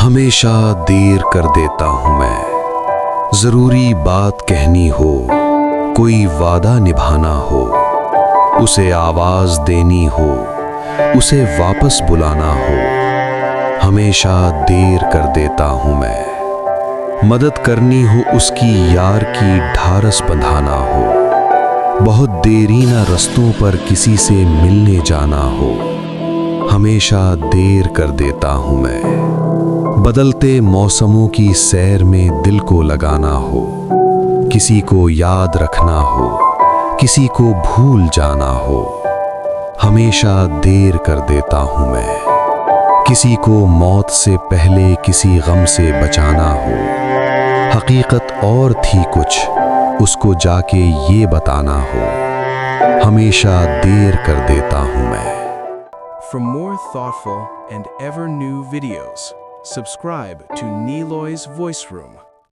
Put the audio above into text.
ہمیشہ دیر کر دیتا ہوں میں، ضروری بات کہنی ہو، کوئی وعدہ نبھانا ہو، اسے آواز دینی ہو، اسے واپس بلانا ہو، ہمیشہ دیر کر دیتا ہوں میں۔ مدد کرنی ہو اس کی، یار کی ڈھارس بندھانا ہو، بہت دیرینہ رستوں پر کسی سے ملنے جانا ہو، ہمیشہ دیر کر دیتا ہوں میں۔ بدلتے موسموں کی سیر میں دل کو لگانا ہو، کسی کو یاد رکھنا ہو، کسی کو بھول جانا ہو، ہمیشہ دیر کر دیتا ہوں میں۔ کسی کو موت سے پہلے کسی غم سے بچانا ہو، حقیقت اور تھی کچھ، اس کو جا کے یہ بتانا ہو، ہمیشہ دیر کر دیتا ہوں میں۔ For more thoughtful and ever new videos, subscribe to Niloy's Voice Room.